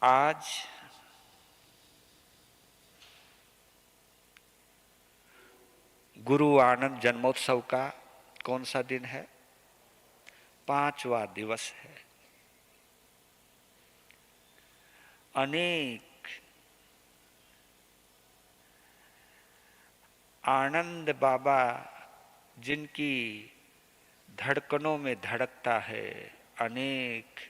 आज गुरु आनंद जन्मोत्सव का कौन सा दिन है? 5वां दिवस है। अनेक आनंद बाबा जिनकी धड़कनों में धड़कता है, अनेक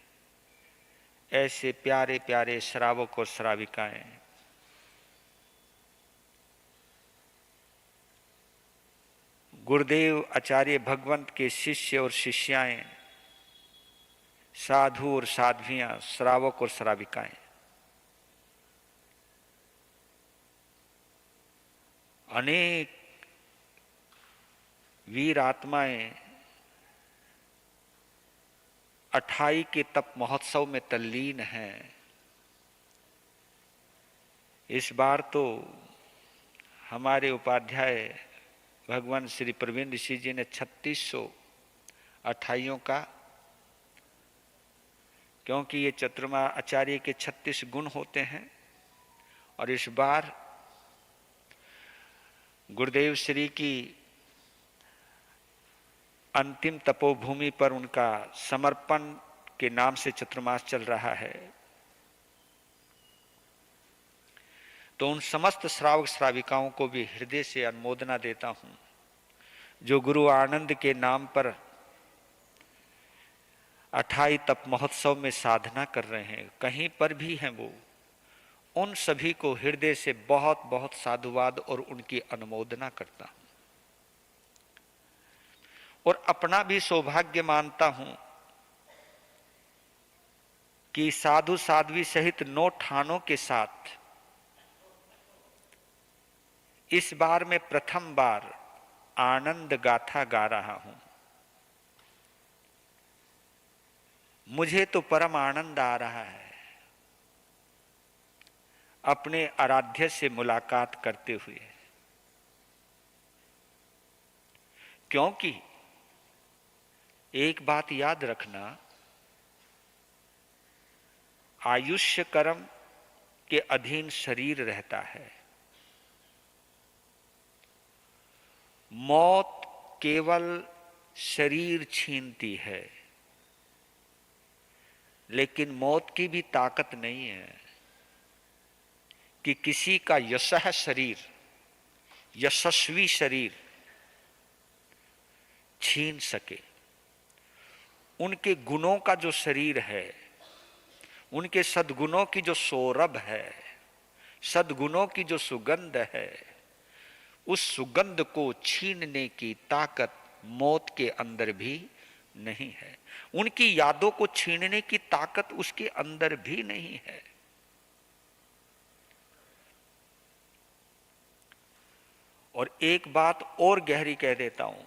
ऐसे प्यारे प्यारे श्रावक और श्राविकाएं गुरुदेव आचार्य भगवंत के शिष्य और शिष्याएं, साधु और साध्वियां, श्रावक और श्राविकाएं, अनेक वीर आत्माएं अठाई के तप महोत्सव में तल्लीन हैं। इस बार तो हमारे उपाध्याय भगवान श्री प्रवीण ऋषि जी ने 3600 अठाइयों का, क्योंकि ये चतुर्मा आचार्य के 36 गुण होते हैं, और इस बार गुरुदेव श्री की अंतिम तपोभूमि पर उनका समर्पण के नाम से चतुर्मास चल रहा है। तो उन समस्त श्रावक श्राविकाओं को भी हृदय से अनुमोदना देता हूं, जो गुरु आनंद के नाम पर 28 तप महोत्सव में साधना कर रहे हैं, कहीं पर भी हैं वो, उन सभी को हृदय से बहुत बहुत साधुवाद और उनकी अनुमोदना करता हूं। और अपना भी सौभाग्य मानता हूं कि साधु साध्वी सहित 9 ठानों के साथ इस बार मैं प्रथम बार आनंद गाथा गा रहा हूं। मुझे तो परम आनंद आ रहा है अपने आराध्य से मुलाकात करते हुए, क्योंकि एक बात याद रखना, आयुष्य कर्म के अधीन शरीर रहता है। मौत केवल शरीर छीनती है, लेकिन मौत की भी ताकत नहीं है कि किसी का यशः शरीर, यशस्वी शरीर छीन सके। उनके गुणों का जो शरीर है, उनके सद्गुणों की जो सौरभ है, सद्गुणों की जो सुगंध है, उस सुगंध को छीनने की ताकत मौत के अंदर भी नहीं है। उनकी यादों को छीनने की ताकत उसके अंदर भी नहीं है। और एक बात और गहरी कह देता हूं,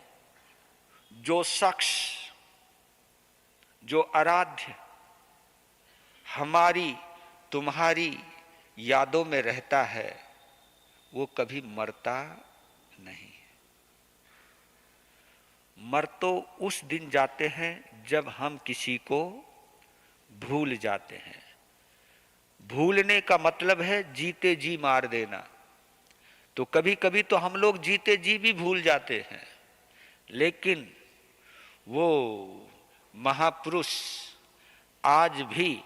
जो शख्स, जो आराध्य हमारी तुम्हारी यादों में रहता है, वो कभी मरता नहीं। मर तो उस दिन जाते हैं जब हम किसी को भूल जाते हैं। भूलने का मतलब है जीते जी मार देना। तो कभी कभी तो हम लोग जीते जी भी भूल जाते हैं, लेकिन वो महापुरुष आज भी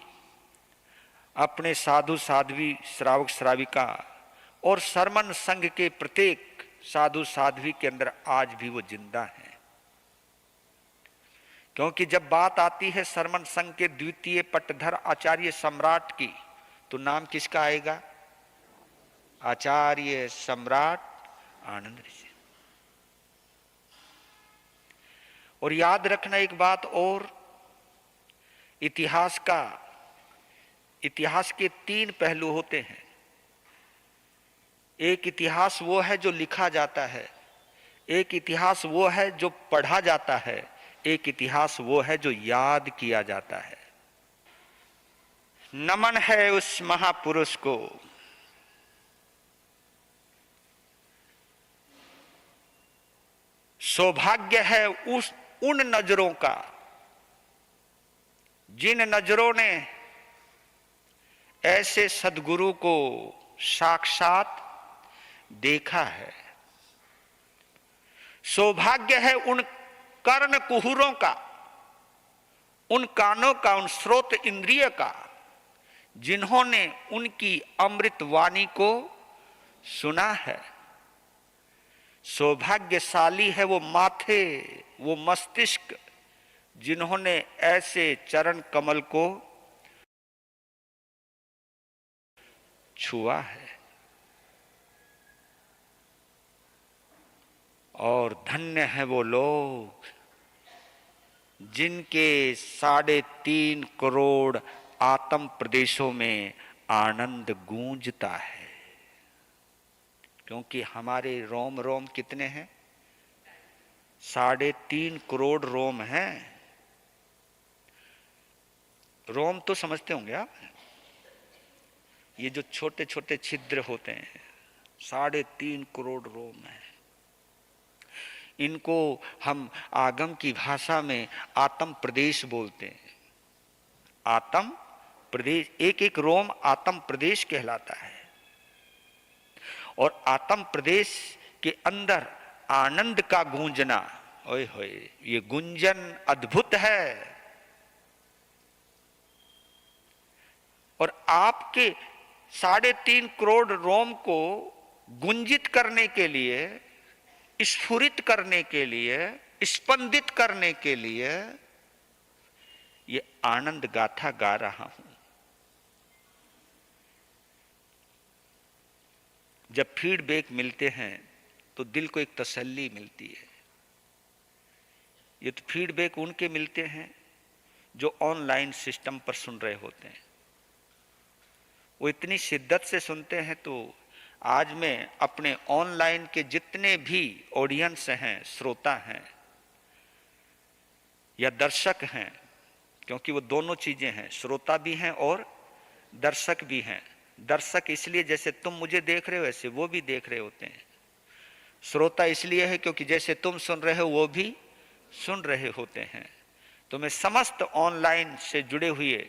अपने साधु साध्वी, श्रावक श्राविका और सरमन संघ के प्रत्येक साधु साध्वी के अंदर आज भी वो जिंदा हैं। क्योंकि जब बात आती है सरमन संघ के द्वितीय पट्टधर आचार्य सम्राट की, तो नाम किसका आएगा? आचार्य सम्राट आनंद ऋषि। और याद रखना एक बात और, इतिहास के 3 पहलू होते हैं। एक इतिहास वो है जो लिखा जाता है, एक इतिहास वो है जो पढ़ा जाता है, एक इतिहास वो है जो याद किया जाता है। नमन है उस महापुरुष को सौभाग्य है उन नजरों का जिन नजरों ने ऐसे सद्गुरु को साक्षात देखा है। सौभाग्य है उन कर्ण कुहूरों का, उन कानों का, उन श्रोत इंद्रिय का, जिन्होंने उनकी अमृत वाणी को सुना है। सौभाग्यशाली है वो माथे, वो मस्तिष्क, जिन्होंने ऐसे चरण कमल को छुआ है। और धन्य है वो लोग जिनके 3.5 करोड़ आत्म प्रदेशों में आनंद गूंजता है। क्योंकि हमारे रोम रोम कितने हैं? 3.5 करोड़ रोम हैं। रोम तो समझते होंगे आप, ये जो छोटे छोटे छिद्र होते हैं, 3.5 करोड़ रोम है। इनको हम आगम की भाषा में आत्म प्रदेश बोलते हैं। आत्म प्रदेश, एक एक रोम आत्म प्रदेश कहलाता है। और आत्म प्रदेश के अंदर आनंद का गूंजना, ओए होए, ये गुंजन अद्भुत है। और आपके 3.5 करोड़ रोम को गुंजित करने के लिए, स्फुरित करने के लिए, स्पंदित करने के लिए ये आनंद गाथा गा रहा हूं। जब फीडबैक मिलते हैं तो दिल को एक तसल्ली मिलती है। ये तो फीडबैक उनके मिलते हैं जो ऑनलाइन सिस्टम पर सुन रहे होते हैं। वो इतनी शिद्दत से सुनते हैं। तो आज मैं अपने ऑनलाइन के जितने भी ऑडियंस हैं, श्रोता हैं या दर्शक हैं, क्योंकि वो दोनों चीजें हैं, श्रोता भी हैं और दर्शक भी हैं। दर्शक इसलिए जैसे तुम मुझे देख रहे हो वैसे वो भी देख रहे होते हैं। श्रोता इसलिए है क्योंकि जैसे तुम सुन रहे हो वो भी सुन रहे होते हैं। तो मैं समस्त ऑनलाइन से जुड़े हुए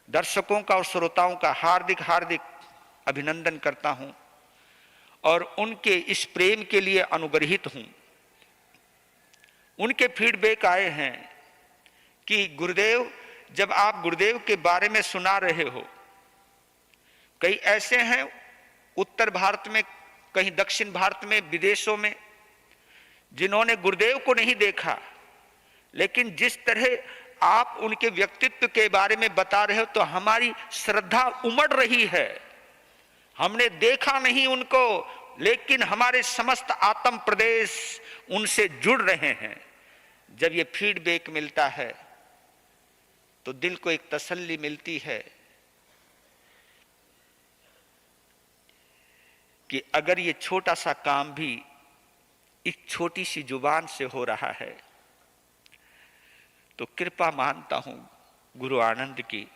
दर्शकों का और श्रोताओं का हार्दिक हार्दिक अभिनंदन करता हूं और उनके इस प्रेम के लिए अनुग्रहित हूं। उनके फीडबैक आए हैं कि गुरुदेव, जब आप गुरुदेव के बारे में सुना रहे हो, कई ऐसे हैं उत्तर भारत में, कहीं दक्षिण भारत में, विदेशों में, जिन्होंने गुरुदेव को नहीं देखा, लेकिन जिस तरह आप उनके व्यक्तित्व के बारे में बता रहे हो तो हमारी श्रद्धा उमड़ रही है। हमने देखा नहीं उनको, लेकिन हमारे समस्त आत्म प्रदेश उनसे जुड़ रहे हैं। जब ये फीडबैक मिलता है तो दिल को एक तसल्ली मिलती है कि अगर ये छोटा सा काम भी एक छोटी सी जुबान से हो रहा है तो कृपा मानता हूं गुरु आनंद की।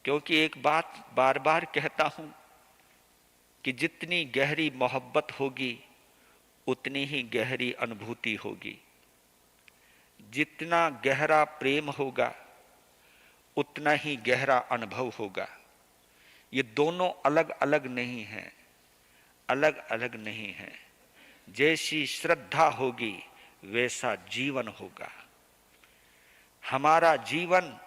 क्योंकि एक बात बार बार कहता हूं कि जितनी गहरी मोहब्बत होगी उतनी ही गहरी अनुभूति होगी। जितना गहरा प्रेम होगा उतना ही गहरा अनुभव होगा। ये दोनों अलग अलग नहीं हैं, अलग अलग नहीं हैं। जैसी श्रद्धा होगी वैसा जीवन होगा। हमारा जीवन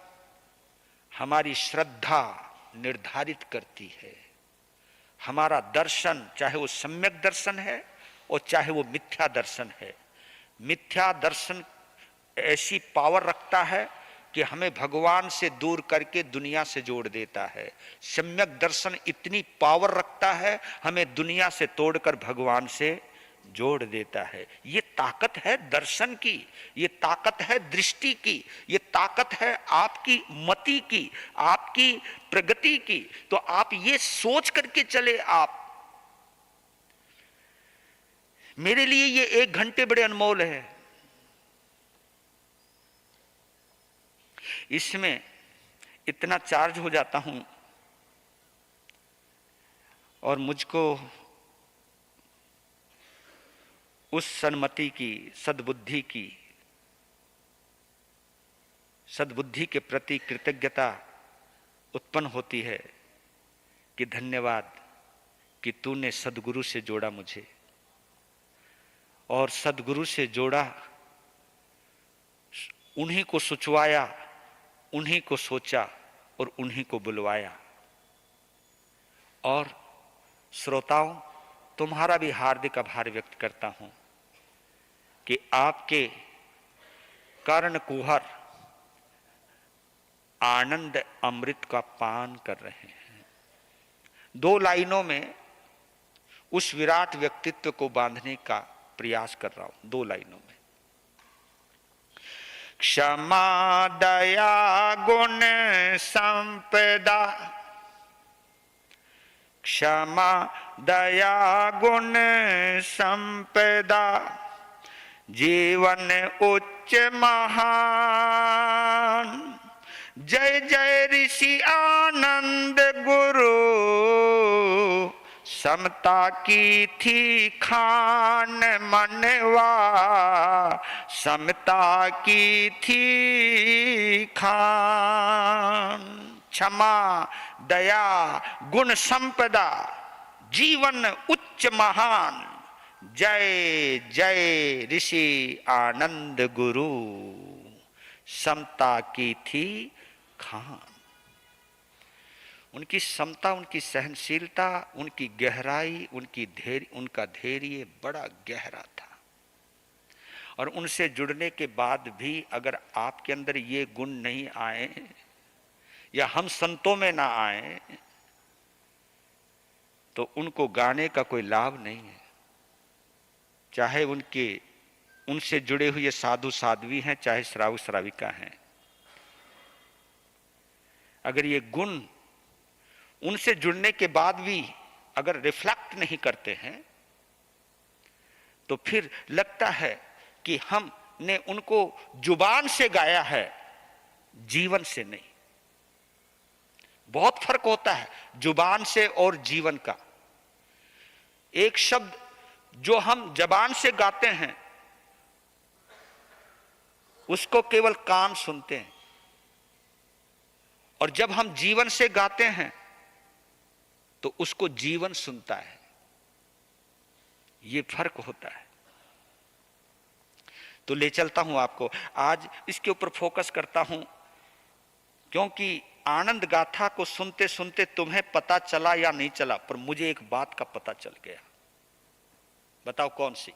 हमारी श्रद्धा निर्धारित करती है। हमारा दर्शन, चाहे वो सम्यक दर्शन है और चाहे वो मिथ्या दर्शन है, मिथ्या दर्शन ऐसी पावर रखता है कि हमें भगवान से दूर करके दुनिया से जोड़ देता है। सम्यक दर्शन इतनी पावर रखता है, हमें दुनिया से तोड़कर भगवान से जोड़ देता है। ये ताकत है दर्शन की, ये ताकत है दृष्टि की, ये ताकत है आपकी मति की, आपकी प्रगति की। तो आप ये सोच करके चले। आप, मेरे लिए ये 1 घंटे बड़े अनमोल है। इसमें इतना चार्ज हो जाता हूं और मुझको उस सन्मति की, सद्बुद्धि के प्रति कृतज्ञता उत्पन्न होती है कि धन्यवाद कि तूने सद्गुरु से जोड़ा मुझे, और सद्गुरु से जोड़ा, उन्हीं को सोचवाया, उन्हीं को सोचा और उन्हीं को बुलवाया। और श्रोताओं, तुम्हारा भी हार्दिक आभार व्यक्त करता हूं कि आपके कर्ण कुहर आनंद अमृत का पान कर रहे हैं। 2 लाइनों में उस विराट व्यक्तित्व को बांधने का प्रयास कर रहा हूं, 2 लाइनों में। क्षमा दया गुण संपदा, क्षमा दया गुण संपदा, जीवन उच्च महान। जय जय ऋषि आनंद गुरु, समता की थी खान मनवा, समता की थी खान। क्षमा दया गुण संपदा, जीवन उच्च महान। जय जय ऋषि आनंद गुरु, समता की थी खान। उनकी समता, उनकी सहनशीलता, उनकी गहराई, उनका धैर्य बड़ा गहरा था। और उनसे जुड़ने के बाद भी अगर आपके अंदर ये गुण नहीं आए या हम संतों में ना आए तो उनको गाने का कोई लाभ नहीं है। चाहे उनसे जुड़े हुए साधु साध्वी हैं, चाहे श्रावक श्राविका हैं, अगर ये गुण उनसे जुड़ने के बाद भी अगर रिफ्लेक्ट नहीं करते हैं तो फिर लगता है कि हमने उनको जुबान से गाया है, जीवन से नहीं। बहुत फर्क होता है जुबान से और जीवन का। एक शब्द जो हम जबान से गाते हैं उसको केवल कान सुनते हैं, और जब हम जीवन से गाते हैं तो उसको जीवन सुनता है। ये फर्क होता है। तो ले चलता हूं आपको, आज इसके ऊपर फोकस करता हूं क्योंकि आनंद गाथा को सुनते सुनते तुम्हें पता चला या नहीं चला, पर मुझे एक बात का पता चल गया। बताओ कौन सी?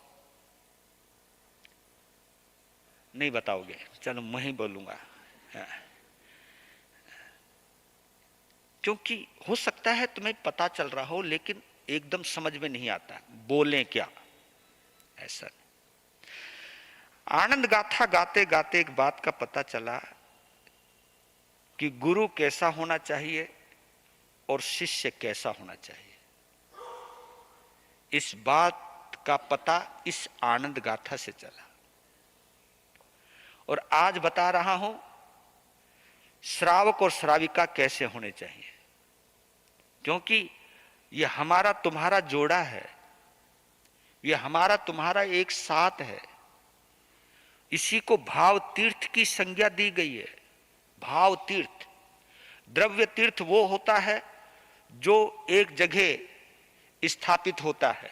नहीं बताओगे? चलो मैं ही बोलूंगा। क्योंकि हो सकता है तुम्हें पता चल रहा हो लेकिन एकदम समझ में नहीं आता बोलें क्या। ऐसा नहीं। आनंद गाथा गाते गाते एक बात का पता चला कि गुरु कैसा होना चाहिए और शिष्य कैसा होना चाहिए। इस बात का पता इस आनंद गाथा से चला। और आज बता रहा हूं श्रावक और श्राविका कैसे होने चाहिए, क्योंकि यह हमारा तुम्हारा जोड़ा है, यह हमारा तुम्हारा एक साथ है। इसी को भाव तीर्थ की संज्ञा दी गई है। भाव तीर्थ, द्रव्य तीर्थ वो होता है जो एक जगह स्थापित होता है,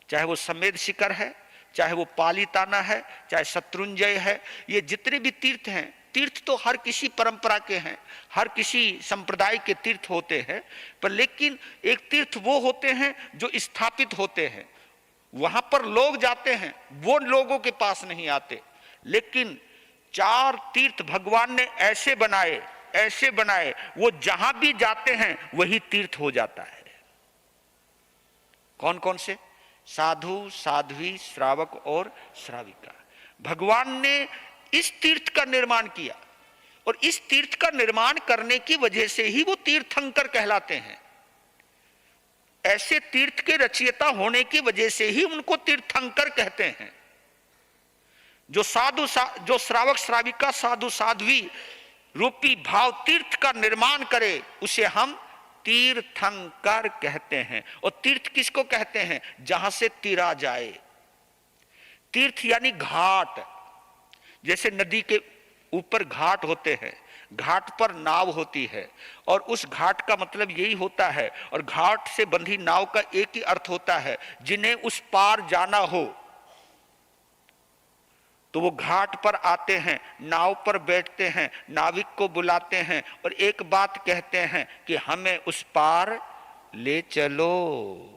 चाहे वो समेध शिखर है, चाहे वो पालीताना है, चाहे शत्रुंजय है। ये जितने भी तीर्थ हैं, तीर्थ तो हर किसी परंपरा के हैं, हर किसी संप्रदाय के तीर्थ होते हैं, पर लेकिन एक तीर्थ वो होते हैं जो स्थापित होते हैं। वहां पर लोग जाते हैं, वो लोगों के पास नहीं आते। लेकिन 4 तीर्थ भगवान ने ऐसे बनाए, वो जहां भी जाते हैं वही तीर्थ हो जाता है। कौन कौन से? साधु, साध्वी, श्रावक और श्राविका। भगवान ने इस तीर्थ का निर्माण किया, और इस तीर्थ का निर्माण करने की वजह से ही वो तीर्थंकर कहलाते हैं। ऐसे तीर्थ के रचयिता होने की वजह से ही उनको तीर्थंकर कहते हैं। जो श्रावक श्राविका, साधु साध्वी रूपी भाव तीर्थ का निर्माण करे उसे हम तीर्थंकर कहते हैं। और तीर्थ किसको कहते हैं? जहां से तिरा जाए। तीर्थ यानी घाट। जैसे नदी के ऊपर घाट होते हैं, घाट पर नाव होती है और उस घाट का मतलब यही होता है, और घाट से बंधी नाव का एक ही अर्थ होता है, जिन्हें उस पार जाना हो तो वो घाट पर आते हैं, नाव पर बैठते हैं, नाविक को बुलाते हैं और एक बात कहते हैं कि हमें उस पार ले चलो।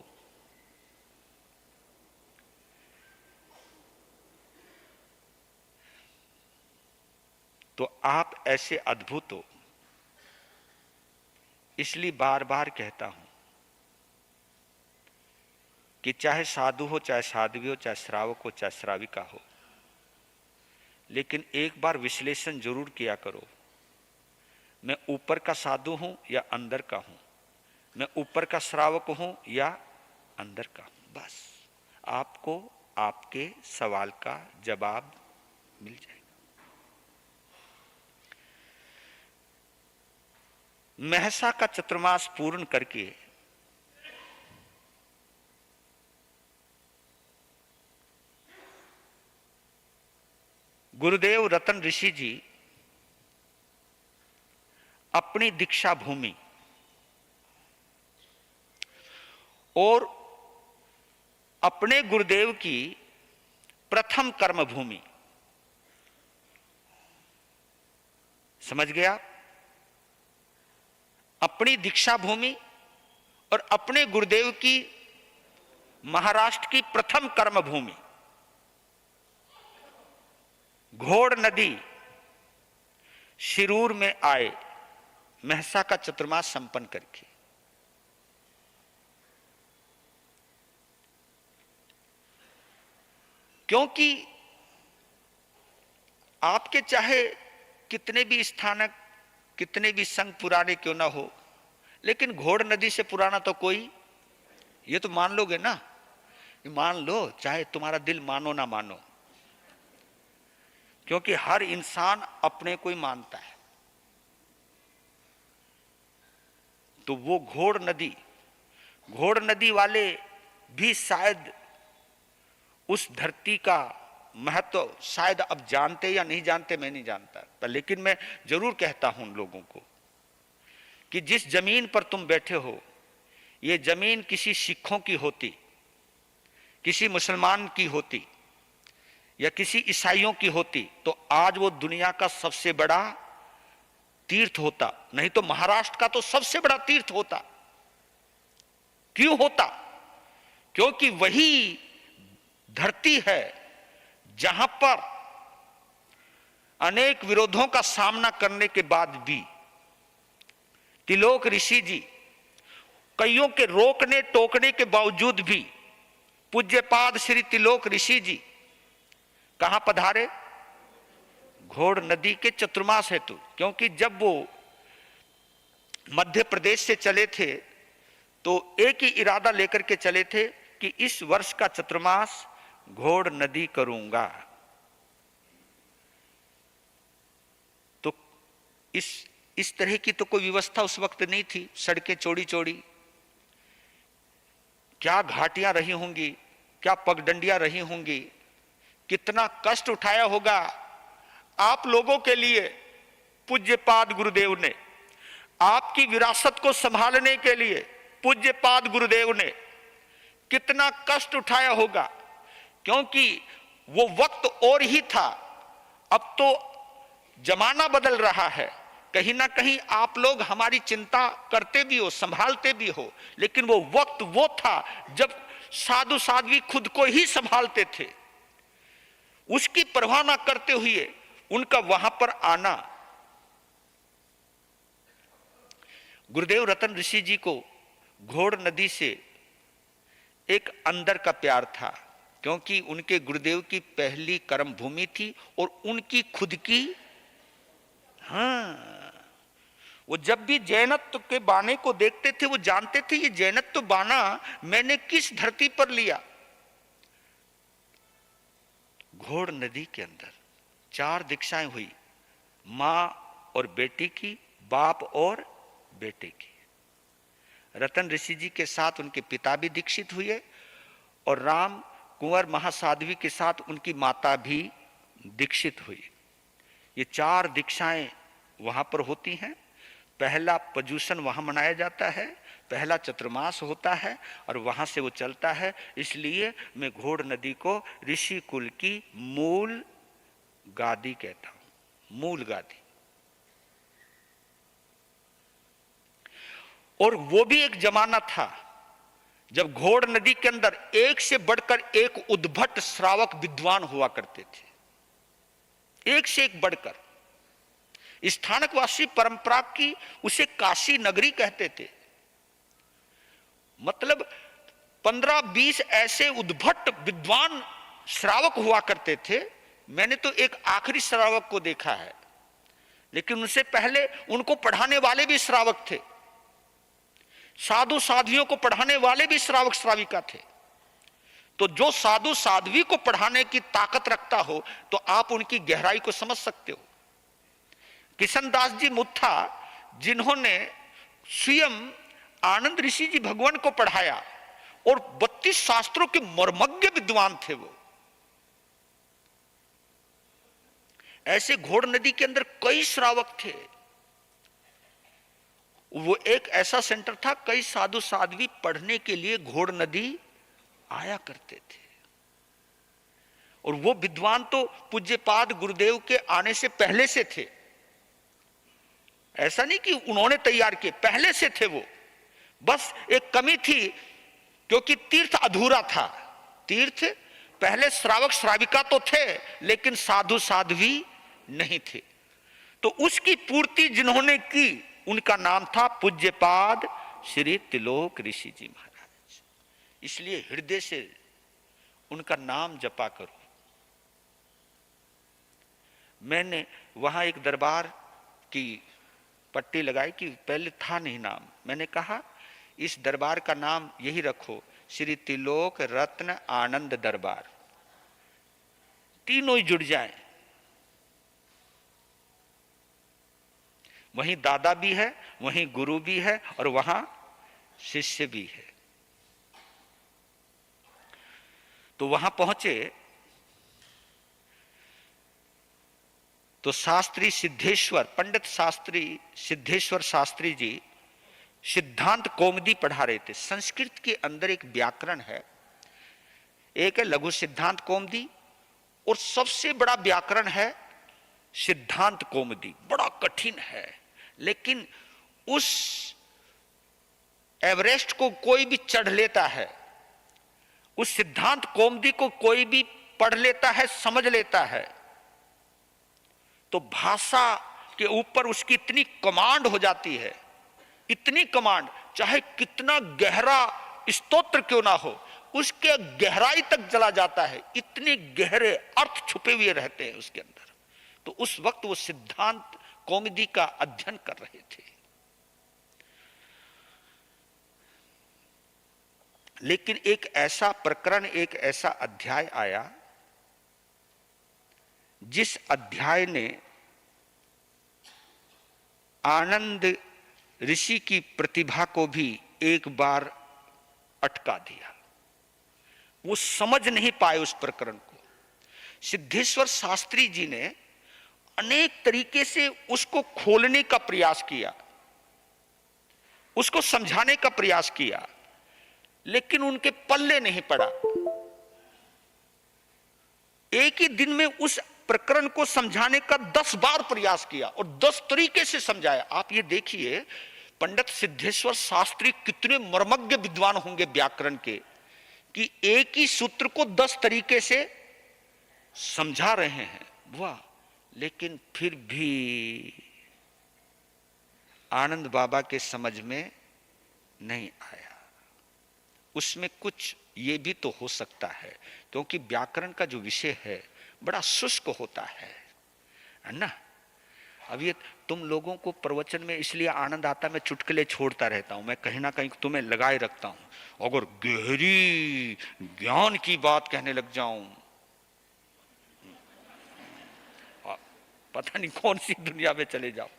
तो आप ऐसे अद्भुत हो, इसलिए बार बार कहता हूं कि चाहे साधु हो, चाहे साध्वी हो, चाहे श्रावक हो, चाहे श्राविका हो, लेकिन एक बार विश्लेषण जरूर किया करो, मैं ऊपर का साधु हूं या अंदर का हूं, मैं ऊपर का श्रावक हूं या अंदर का हूं। बस आपको आपके सवाल का जवाब मिल जाएगा। महसा का चतुर्मास पूर्ण करके गुरुदेव रतन ऋषि जी अपनी दीक्षा भूमि और अपने गुरुदेव की प्रथम कर्म भूमि, समझ गया, अपनी दीक्षा भूमि और अपने गुरुदेव की महाराष्ट्र की प्रथम कर्म भूमि घोड़ नदी शिरूर में आए महसा का चतुर्मास संपन्न करके। क्योंकि आपके चाहे कितने भी स्थानक, कितने भी संघ पुराने क्यों ना हो, लेकिन घोड़ नदी से पुराना तो कोई, ये तो मान लोगे ना, मान लो चाहे तुम्हारा दिल मानो ना मानो, क्योंकि हर इंसान अपने को ही मानता है। तो वो घोड़ नदी वाले भी शायद उस धरती का महत्व शायद अब जानते या नहीं जानते, मैं नहीं जानता, पर लेकिन मैं जरूर कहता हूं उन लोगों को कि जिस जमीन पर तुम बैठे हो, ये जमीन किसी सिखों की होती, किसी मुसलमान की होती या किसी ईसाइयों की होती तो आज वो दुनिया का सबसे बड़ा तीर्थ होता, नहीं तो महाराष्ट्र का तो सबसे बड़ा तीर्थ होता। क्यों होता? क्योंकि वही धरती है जहां पर अनेक विरोधों का सामना करने के बाद भी तिलोक ऋषि जी कईयों के रोकने टोकने के बावजूद भी पूज्यपाद श्री तिलोक ऋषि जी कहां पधारे? घोड़ नदी के चतुर्मास हेतु। क्योंकि जब वो मध्य प्रदेश से चले थे तो एक ही इरादा लेकर के चले थे कि इस वर्ष का चतुर्मास घोड़ नदी करूंगा। तो इस तरह की तो कोई व्यवस्था उस वक्त नहीं थी, सड़कें चौड़ी चौड़ी, क्या घाटियां रही होंगी, क्या पगडंडियां रही होंगी, कितना कष्ट उठाया होगा आप लोगों के लिए। पूज्यपाद गुरुदेव ने आपकी विरासत को संभालने के लिए पूज्यपाद गुरुदेव ने कितना कष्ट उठाया होगा, क्योंकि वो वक्त और ही था। अब तो जमाना बदल रहा है, कहीं ना कहीं आप लोग हमारी चिंता करते भी हो, संभालते भी हो, लेकिन वो वक्त वो था जब साधु साध्वी खुद को ही संभालते थे। उसकी परवाह ना करते हुए उनका वहां पर आना। गुरुदेव रतन ऋषि जी को घोड़ नदी से एक अंदर का प्यार था, क्योंकि उनके गुरुदेव की पहली कर्म भूमि थी और उनकी खुद की। वो जब भी जैनत्व के बाने को देखते थे वो जानते थे ये जैनत्व बाना मैंने किस धरती पर लिया। घोड़ नदी के अंदर 4 दीक्षाएं हुई, मां और बेटी की, बाप और बेटे की। रतन ऋषि जी के साथ उनके पिता भी दीक्षित हुए और राम कुंवर महासाध्वी के साथ उनकी माता भी दीक्षित हुई। ये 4 दीक्षाएं वहां पर होती हैं। पहला पर्युषण वहां मनाया जाता है, पहला चतुर्मास होता है और वहां से वो चलता है। इसलिए मैं घोड़ नदी को ऋषि कुल की मूल गादी कहता हूं, मूल गादी। और वो भी एक जमाना था जब घोड़ नदी के अंदर एक से बढ़कर एक उद्भट श्रावक विद्वान हुआ करते थे, एक से एक बढ़कर। स्थानकवासी परंपरा की उसे काशी नगरी कहते थे। मतलब 15-20 ऐसे उद्भट विद्वान श्रावक हुआ करते थे। मैंने तो एक आखिरी श्रावक को देखा है, लेकिन उनसे पहले उनको पढ़ाने वाले भी श्रावक थे। साधु साध्वियों को पढ़ाने वाले भी श्रावक श्राविका थे। तो जो साधु साध्वी को पढ़ाने की ताकत रखता हो तो आप उनकी गहराई को समझ सकते हो। किशनदास जी मुत्था, जिन्होंने स्वयं आनंद ऋषि जी भगवान को पढ़ाया और 32 शास्त्रों के मर्मज्ञ विद्वान थे वो। ऐसे घोड़ नदी के अंदर कई श्रावक थे। वो एक ऐसा सेंटर था, कई साधु साध्वी पढ़ने के लिए घोड़ नदी आया करते थे। और वो विद्वान तो पूज्यपाद गुरुदेव के आने से पहले से थे। ऐसा नहीं कि उन्होंने तैयार किए, पहले से थे वो। बस एक कमी थी, क्योंकि तीर्थ अधूरा था। तीर्थ पहले श्रावक श्राविका तो थे, लेकिन साधु साध्वी नहीं थे। तो उसकी पूर्ति जिन्होंने की, उनका नाम था पूज्यपाद श्री त्रिलोक ऋषि जी महाराज। इसलिए हृदय से उनका नाम जपा करो। मैंने वहां एक दरबार की पट्टी लगाई कि पहले था नहीं नाम। मैंने कहा इस दरबार का नाम यही रखो, श्री त्रिलोक रत्न आनंद दरबार। तीनों ही जुड़ जाएं। वहीं दादा भी है, वहीं गुरु भी है और वहां शिष्य भी है। तो वहां पहुंचे तो शास्त्री सिद्धेश्वर, पंडित शास्त्री सिद्धेश्वर शास्त्री जी सिद्धांत कौमुदी पढ़ा रहे थे। संस्कृत के अंदर एक व्याकरण है, एक है लघु सिद्धांत कौमुदी और सबसे बड़ा व्याकरण है सिद्धांत कौमुदी। बड़ा कठिन है, लेकिन उस एवरेस्ट को कोई भी चढ़ लेता है, उस सिद्धांत कौमुदी को कोई भी पढ़ लेता है, समझ लेता है, तो भाषा के ऊपर उसकी इतनी कमांड हो जाती है, इतनी कमांड, चाहे कितना गहरा स्तोत्र क्यों ना हो, उसके गहराई तक चला जाता है। इतने गहरे अर्थ छुपे हुए रहते हैं उसके अंदर। तो उस वक्त वो सिद्धांत कौमुदी का अध्ययन कर रहे थे। लेकिन एक ऐसा प्रकरण, एक ऐसा अध्याय आया जिस अध्याय ने आनंद ऋषि की प्रतिभा को भी एक बार अटका दिया। वो समझ नहीं पाए उस प्रकरण को। सिद्धेश्वर शास्त्री जी ने अनेक तरीके से उसको खोलने का प्रयास किया, उसको समझाने का प्रयास किया, लेकिन उनके पल्ले नहीं पड़ा। एक ही दिन में उस प्रकरण को समझाने का 10 बार प्रयास किया और 10 तरीके से समझाया। आप ये देखिए पंडित सिद्धेश्वर शास्त्री कितने मर्मज्ञ विद्वान होंगे व्याकरण के, कि एक ही सूत्र को 10 तरीके से समझा रहे हैं। वाह! लेकिन फिर भी आनंद बाबा के समझ में नहीं आया। उसमें कुछ ये भी तो हो सकता है, क्योंकि व्याकरण का जो विषय है बड़ा शुष्क होता है ना। अब ये तुम लोगों को प्रवचन में इसलिए आनंद आता, मैं चुटकुले छोड़ता रहता हूं, मैं कहीं ना कहीं तुम्हें लगाए रखता हूं। अगर गहरी ज्ञान की बात कहने लग जाऊं, पता नहीं कौन सी दुनिया में चले जाओ।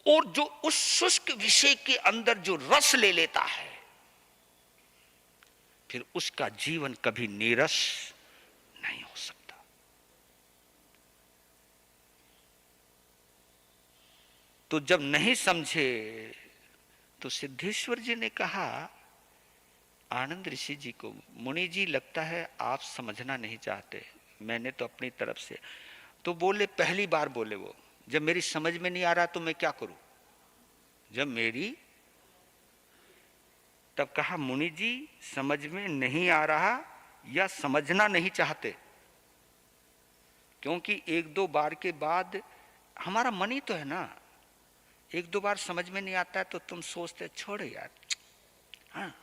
और जो उस शुष्क विषय के अंदर जो रस ले लेता है, फिर उसका जीवन कभी नीरस नहीं हो सकता। तो जब नहीं समझे तो सिद्धेश्वर जी ने कहा आनंद ऋषि जी को, मुनि जी लगता है आप समझना नहीं चाहते, मैंने तो अपनी तरफ से। तो बोले, पहली बार बोले वो, जब मेरी समझ में नहीं आ रहा तो मैं क्या करूं, जब मेरी, तब कहा मुनि जी समझ में नहीं आ रहा या समझना नहीं चाहते, क्योंकि एक दो बार के बाद हमारा मन ही तो है ना, एक दो बार समझ में नहीं आता है तो तुम सोचते छोड़ो यार। हाँ,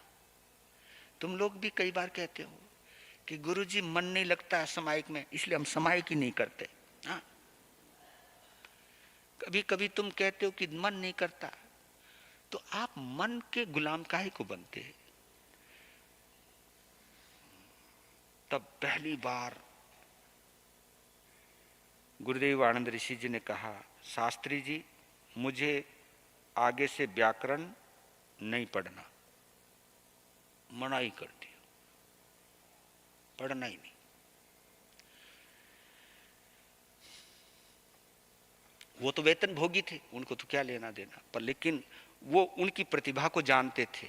तुम लोग भी कई बार कहते हो कि गुरुजी मन नहीं लगता है समायिक में, इसलिए हम समायिक ही नहीं करते। हाँ, कभी कभी तुम कहते हो कि मन नहीं करता, तो आप मन के गुलाम काहे को बनते हैं? तब पहली बार गुरुदेव आनंद ऋषि जी ने कहा, शास्त्री जी मुझे आगे से व्याकरण नहीं पढ़ना, मना ही कर दिया, पढ़ना ही नहीं। वो तो वेतन भोगी थे, उनको तो क्या लेना देना, पर लेकिन वो उनकी प्रतिभा को जानते थे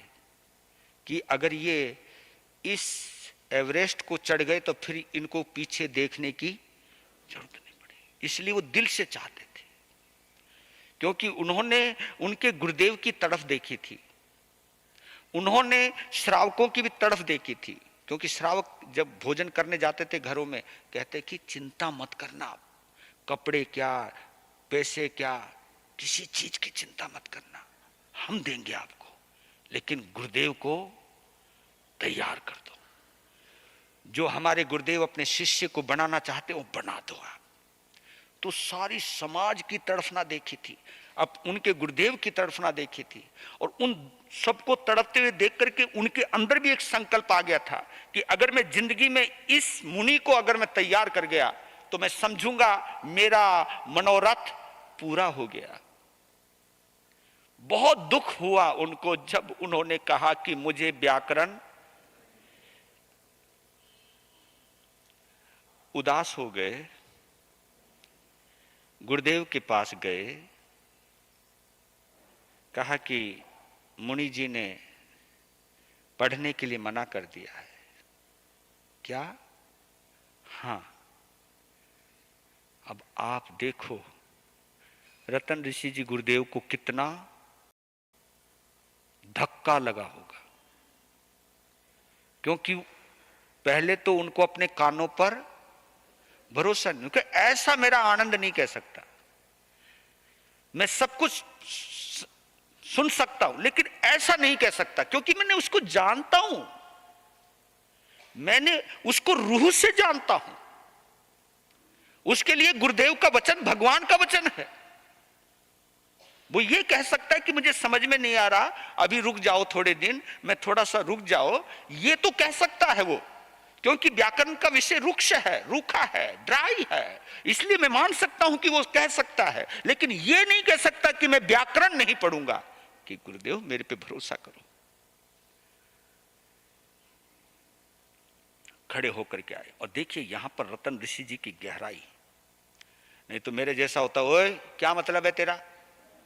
कि अगर ये इस एवरेस्ट को चढ़ गए तो फिर इनको पीछे देखने की जरूरत नहीं पड़ेगी, इसलिए वो दिल से चाहते थे, क्योंकि उन्होंने उनके गुरुदेव की तड़फ देखी थी, उन्होंने श्रावकों की भी तड़फ देखी थी, क्योंकि श्रावक जब भोजन करने जाते थे घरों में कहते कि चिंता मत करना, कपड़े क्या, पैसे क्या, किसी चीज की चिंता मत करना, हम देंगे आपको, लेकिन गुरुदेव को तैयार कर दो। जो हमारे गुरुदेव अपने शिष्य को बनाना चाहते वो बना दो आप। तो सारी समाज की तरफ ना देखी थी, अब उनके गुरुदेव की तरफ ना देखी थी, और उन सबको तड़पते हुए देख करके उनके अंदर भी एक संकल्प आ गया था कि अगर मैं जिंदगी में इस मुनि को अगर मैं तैयार कर गया तो मैं समझूंगा मेरा मनोरथ पूरा हो गया। बहुत दुख हुआ उनको जब उन्होंने कहा कि मुझे व्याकरण, उदास हो गए, गुरुदेव के पास गए, कहा कि मुनि जी ने पढ़ने के लिए मना कर दिया है। क्या? हां। अब आप देखो रतन ऋषि जी गुरुदेव को कितना धक्का लगा होगा, क्योंकि पहले तो उनको अपने कानों पर भरोसा नहीं, क्योंकि ऐसा मेरा आनंद नहीं कह सकता, मैं सब कुछ सुन सकता हूं लेकिन ऐसा नहीं कह सकता, क्योंकि मैंने उसको जानता हूं, मैंने उसको रूह से जानता हूं, उसके लिए गुरुदेव का वचन भगवान का वचन है। वो ये कह सकता है कि मुझे समझ में नहीं आ रहा, अभी रुक जाओ थोड़े दिन, मैं थोड़ा सा रुक जाओ, ये तो कह सकता है वो, क्योंकि व्याकरण का विषय रुक्ष है, रूखा है, ड्राई है, इसलिए मैं मान सकता हूं कि वो कह सकता है, लेकिन ये नहीं कह सकता कि मैं व्याकरण नहीं पढ़ूंगा, कि गुरुदेव मेरे पे भरोसा करो। खड़े होकर के आए, और देखिए यहां पर रतन ऋषि जी की गहराई, नहीं तो मेरे जैसा होता, ओए क्या मतलब है तेरा,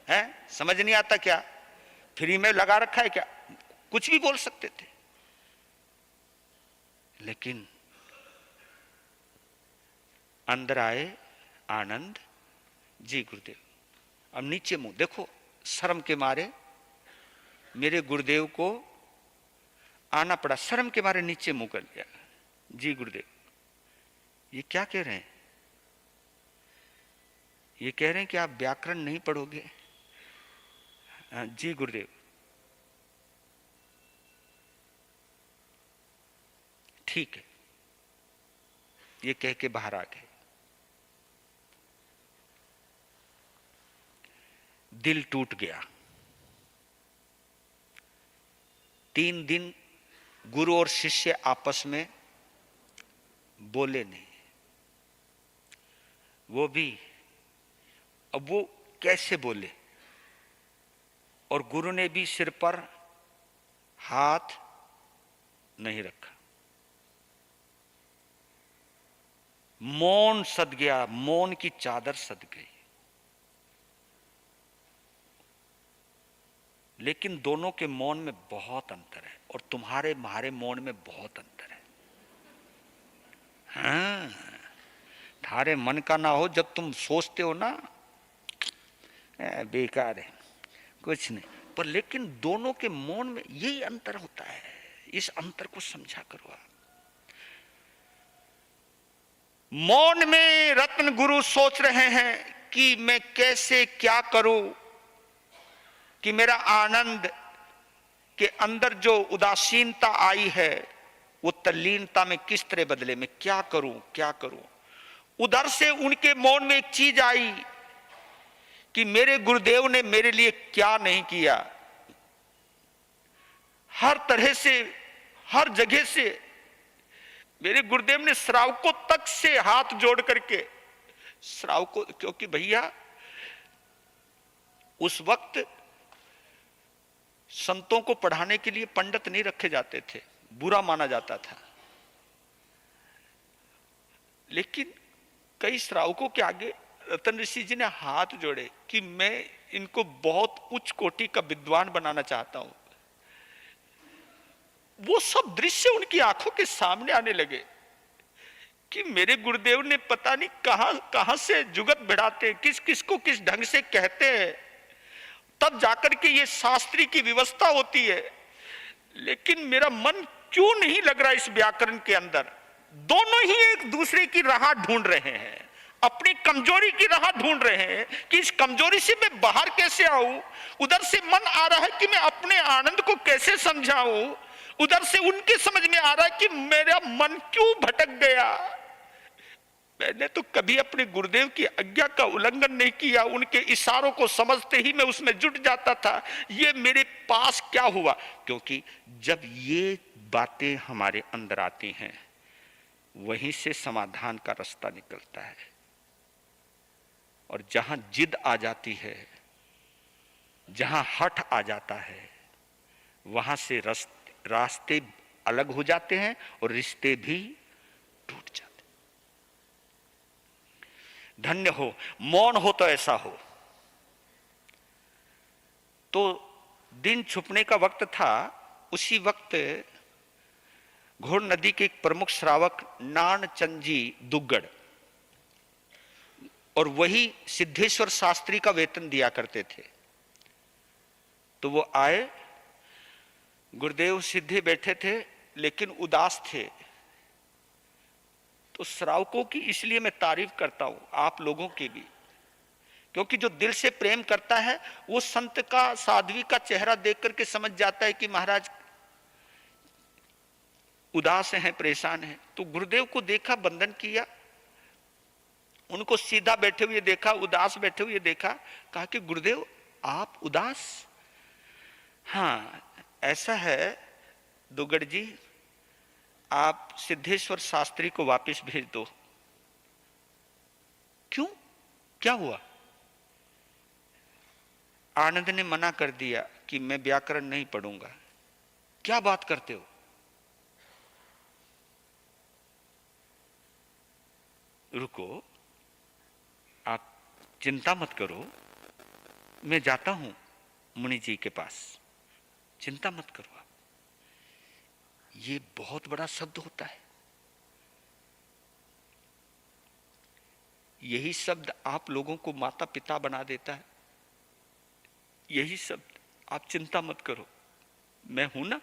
है समझ नहीं आता क्या, फ्री में लगा रखा है क्या, कुछ भी बोल सकते थे। लेकिन अंदर आए आनंद जी गुरुदेव, अब नीचे मुंह देखो, शर्म के मारे मेरे गुरुदेव को आना पड़ा, शर्म के मारे नीचे मुंह कर लिया। जी गुरुदेव, ये क्या कह रहे हैं, ये कह रहे हैं कि आप व्याकरण नहीं पढ़ोगे। जी गुरुदेव। ठीक है, ये कह के बाहर आ गए। दिल टूट गया। 3 दिन गुरु और शिष्य आपस में बोले नहीं, वो भी, अब वो कैसे बोले, और गुरु ने भी सिर पर हाथ नहीं रखा, मौन सद गया, मौन की चादर सद गई। लेकिन दोनों के मौन में बहुत अंतर है, और तुम्हारे हमारे मौन में बहुत अंतर है। हाँ, थारे मन का ना हो, जब तुम सोचते हो ना बेकार है, कुछ नहीं, पर लेकिन दोनों के मौन में यही अंतर होता है। इस अंतर को समझा करो आप। मौन में रत्न गुरु सोच रहे हैं कि मैं कैसे क्या करूं कि मेरा आनंद के अंदर जो उदासीनता आई है वो तल्लीनता में किस तरह बदले, मैं क्या करूं क्या करूं। उधर से उनके मौन में एक चीज आई कि मेरे गुरुदेव ने मेरे लिए क्या नहीं किया। हर तरह से, हर जगह से मेरे गुरुदेव ने श्रावकों तक से हाथ जोड़ करके, श्रावकों, क्योंकि भैया उस वक्त संतों को पढ़ाने के लिए पंडित नहीं रखे जाते थे, बुरा माना जाता था। लेकिन कई श्रावकों के आगे रतन ऋषि जी ने हाथ जोड़े कि मैं इनको बहुत उच्च कोटि का विद्वान बनाना चाहता हूं। वो सब दृश्य उनकी आंखों के सामने आने लगे कि मेरे गुरुदेव ने पता नहीं कहां से जुगत बढ़ाते, किस किस को किस ढंग से कहते हैं, तब जाकर के ये शास्त्री की व्यवस्था होती है। लेकिन मेरा मन क्यों नहीं लग रहा इस व्याकरण के अंदर। दोनों ही एक दूसरे की राह ढूंढ रहे हैं, अपनी कमजोरी की राह ढूंढ रहे हैं कि इस कमजोरी से मैं बाहर कैसे आऊं। उधर से मन आ रहा है कि मैं अपने आनंद को कैसे समझाऊं, उधर से उनके समझ में आ रहा है कि मेरा मन क्यों भटक गया। मैंने तो कभी अपने गुरुदेव की आज्ञा का उल्लंघन नहीं किया, उनके इशारों को समझते ही मैं उसमें जुट जाता था। ये मेरे पास क्या हुआ? क्योंकि जब ये बातें हमारे अंदर आती हैं, वहीं से समाधान का रास्ता निकलता है। और जहां जिद आ जाती है, जहां हठ आ जाता है, वहां से रास्ते अलग हो जाते हैं और रिश्ते भी टूट जाते। धन्य हो, मौन हो तो ऐसा हो। तो दिन छुपने का वक्त था। उसी वक्त घोर नदी के एक प्रमुख श्रावक नानचंद जी दुग्गड़, और वही सिद्धेश्वर शास्त्री का वेतन दिया करते थे। तो वो आए, गुरुदेव सिद्धे बैठे थे लेकिन उदास थे। तो श्रावकों की इसलिए मैं तारीफ करता हूं, आप लोगों की भी, क्योंकि जो दिल से प्रेम करता है वो संत का, साध्वी का चेहरा देख करके समझ जाता है कि महाराज उदास हैं, परेशान हैं। तो गुरुदेव को देखा, वंदन किया, उनको सीधा बैठे हुए देखा, उदास बैठे हुए देखा, कहा कि गुरुदेव आप उदास? हाँ ऐसा है दुग्गड़ जी, आप सिद्धेश्वर शास्त्री को वापस भेज दो। क्यों, क्या हुआ? आनंद ने मना कर दिया कि मैं व्याकरण नहीं पढ़ूंगा। क्या बात करते हो? रुको, आप चिंता मत करो, मैं जाता हूं मुनि जी के पास, चिंता मत करो आप। ये बहुत बड़ा शब्द होता है। यही शब्द आप लोगों को माता पिता बना देता है। यही शब्द, आप चिंता मत करो, मैं हूं ना।